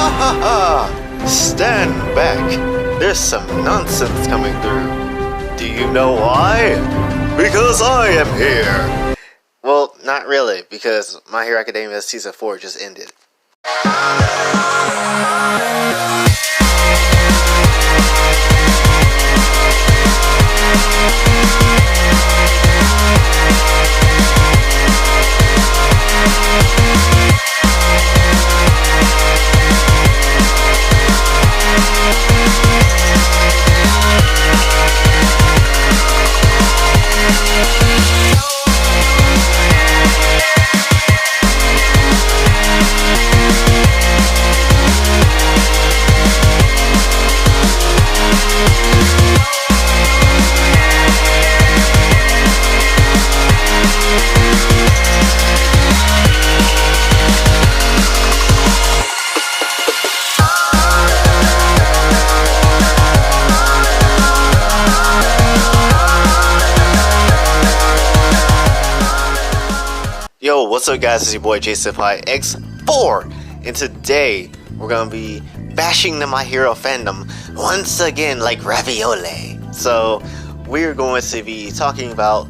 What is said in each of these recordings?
ha! Stand back. There's some nonsense coming through. Do you know why? Because I am here. Well, not really, because My Hero Academia Season 4 just ended. Yo, what's up guys, it's your boy JSenpai-X4, and today we're gonna be bashing the My Hero fandom once again like ravioli. So we're going to be talking about,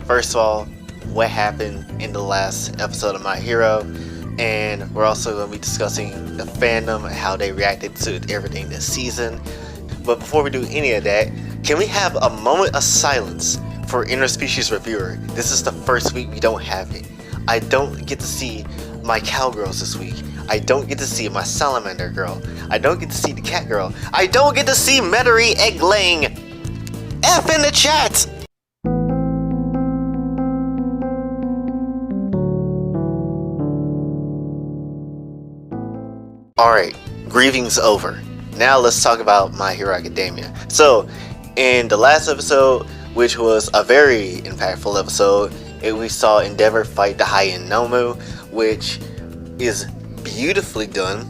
first of all, what happened in the last episode of My Hero, and we're also going to be discussing the fandom and how they reacted to everything this season. But before we do any of that, can we have a moment of silence for Interspecies Reviewer? This is the first week we don't have it. I don't get to see my cowgirls this week. I don't get to see my salamander girl. I don't get to see the cat girl. I don't get to see Metairie egg laying. F in the chat! Alright, grieving's over. Now let's talk about My Hero Academia. So, in the last episode, which was a very impactful episode, we saw Endeavor fight the High-End Nomu, which is beautifully done,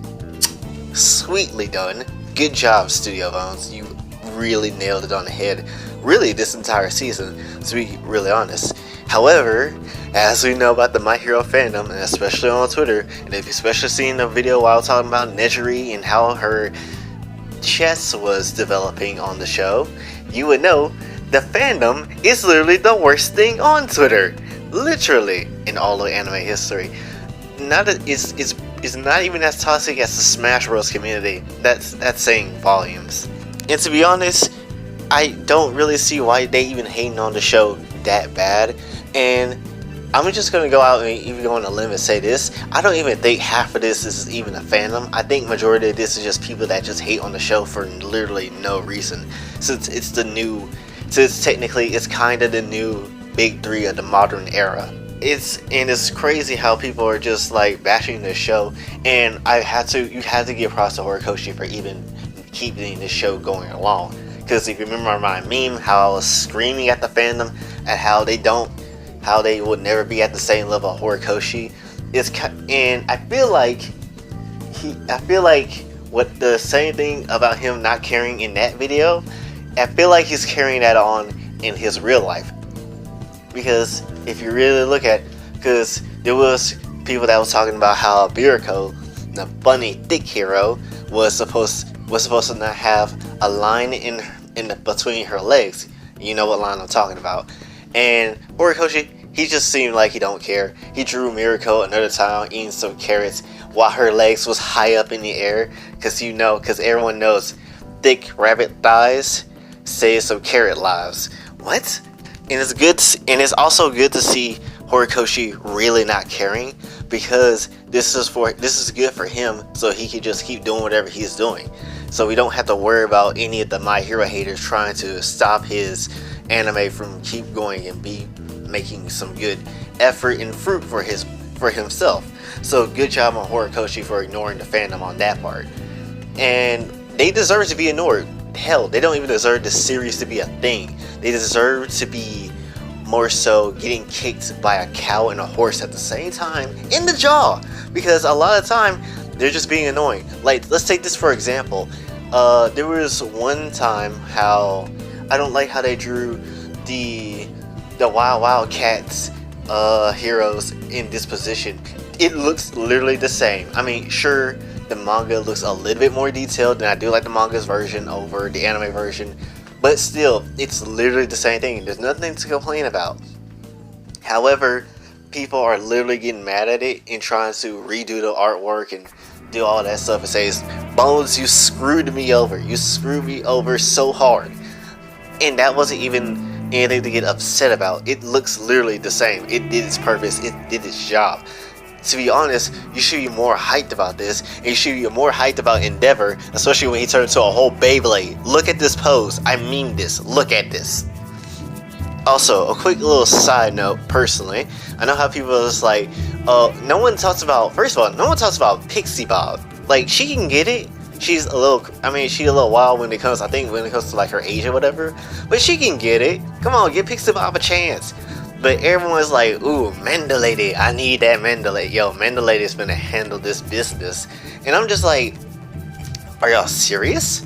sweetly done. Good job, Studio Bones. You really nailed it on the head. Really, this entire season, to be really honest. However, as we know about the My Hero fandom, and especially on Twitter, and if you especially seen the video while talking about Neturi and how her chess was developing on the show, you would know the fandom is literally the worst thing on Twitter. Literally, in all of anime history. It's not even as toxic as the Smash Bros community. That's saying volumes. And to be honest, I don't really see why they even hating on the show that bad. And I'm just gonna go out and even go on a limb and say this. I don't even think half of this is even a fandom. I think majority of this is just people that just hate on the show for literally no reason. Since it's technically it's kind of the new big three of the modern era. It's crazy how people are just like bashing this show, and you had to give props to Horikoshi for even keeping this show going along. Because if you remember my meme, how I was screaming at the fandom at how they would never be at the same level of Horikoshi, and I feel like what the same thing about him not caring in that video, I feel like he's carrying that on in his real life. Because if you really look at, because there was people that was talking about how Biriko, the funny thick hero, was supposed to not have a line in between her legs. You know what line I'm talking about. And Horikoshi, he just seemed like he don't care. He drew Mirako another time eating some carrots while her legs was high up in the air. Because everyone knows thick rabbit thighs save some carrot lives. What? And it's also good to see Horikoshi really not caring, because this is good for him, so he can just keep doing whatever he's doing. So we don't have to worry about any of the My Hero haters trying to stop his anime from keep going and be making some good effort and fruit for himself. So good job on Horikoshi for ignoring the fandom on that part. And they deserve to be ignored. Hell, they don't even deserve the series to be a thing. They deserve to be more so getting kicked by a cow and a horse at the same time in the jaw, because a lot of time they're just being annoying. Like, let's take this for example. There was one time how I don't like how they drew the Wild Cats heroes in this position. It looks literally the same. I mean, sure, the manga looks a little bit more detailed, and I do like the manga's version over the anime version. But still, it's literally the same thing. There's nothing to complain about. However, people are literally getting mad at it and trying to redo the artwork and do all that stuff and says, Bones, you screwed me over. You screwed me over so hard. And that wasn't even anything to get upset about. It looks literally the same. It did its purpose. It did its job. To be honest, you should be more hyped about this, and you should be more hyped about Endeavor, especially when he turned into a whole Beyblade. Look at this pose. I mean this. Look at this. Also, a quick little side note, personally, I know how people are just like, no one talks about, first of all, no one talks about Pixie Bob. Like, she can get it. She's a little, she's a little wild when it comes, I think, when it comes to like her age or whatever, but she can get it. Come on, give Pixie Bob a chance. But everyone's like, ooh, Mandalady, I need that Mandalady. Yo, Mandalady's gonna handle this business. And I'm just like, are y'all serious?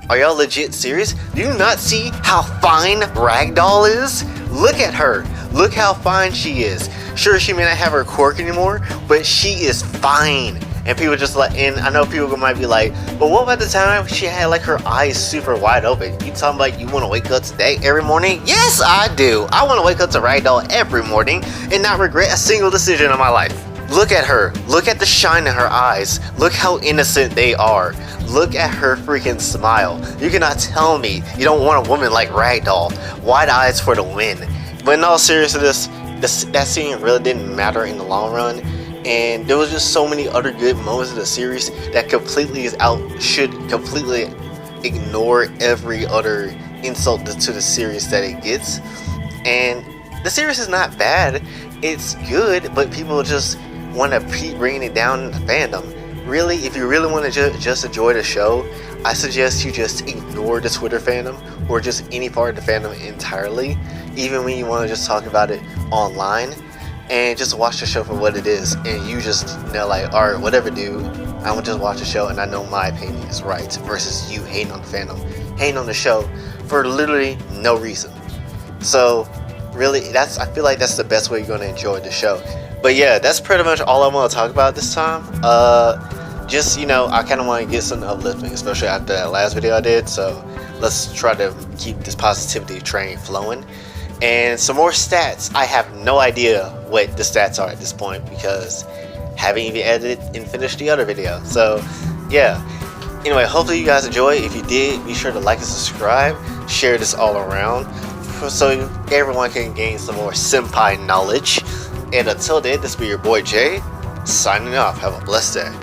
Are y'all legit serious? Do you not see how fine Ragdoll is? Look at her. Look how fine she is. Sure, she may not have her quirk anymore, but she is fine. And people just like, and I know people might be like, but what about the time she had like her eyes super wide open? You talking about you want to wake up today every morning? Yes, I do. I want to wake up to Ragdoll every morning and not regret a single decision in my life. Look at her. Look at the shine in her eyes. Look how innocent they are. Look at her freaking smile. You cannot tell me you don't want a woman like Ragdoll. Wide eyes for the win. But in all seriousness, that scene really didn't matter in the long run. And there was just so many other good moments in the series that should completely ignore every other insult to the series that it gets. And the series is not bad, it's good, but people just want to keep bringing it down in the fandom. Really, if you really want to just enjoy the show, I suggest you just ignore the Twitter fandom or just any part of the fandom entirely, even when you want to just talk about it online. And just watch the show for what it is, and you just know, like, alright, whatever, dude, I'm gonna just watch the show and I know my opinion is right, versus you hating on the fandom, hating on the show for literally no reason. So really, I feel like that's the best way you're gonna enjoy the show. But yeah, that's pretty much all I want to talk about this time. Just, I kind of want to get some uplifting, especially after that last video I did, so let's try to keep this positivity train flowing. And some more stats. I have no idea what the stats are at this point because I haven't even edited and finished the other video. So yeah. Anyway, hopefully you guys enjoy. If you did, be sure to like and subscribe. Share this all around so everyone can gain some more senpai knowledge. And until then, this will be your boy Jay, signing off. Have a blessed day.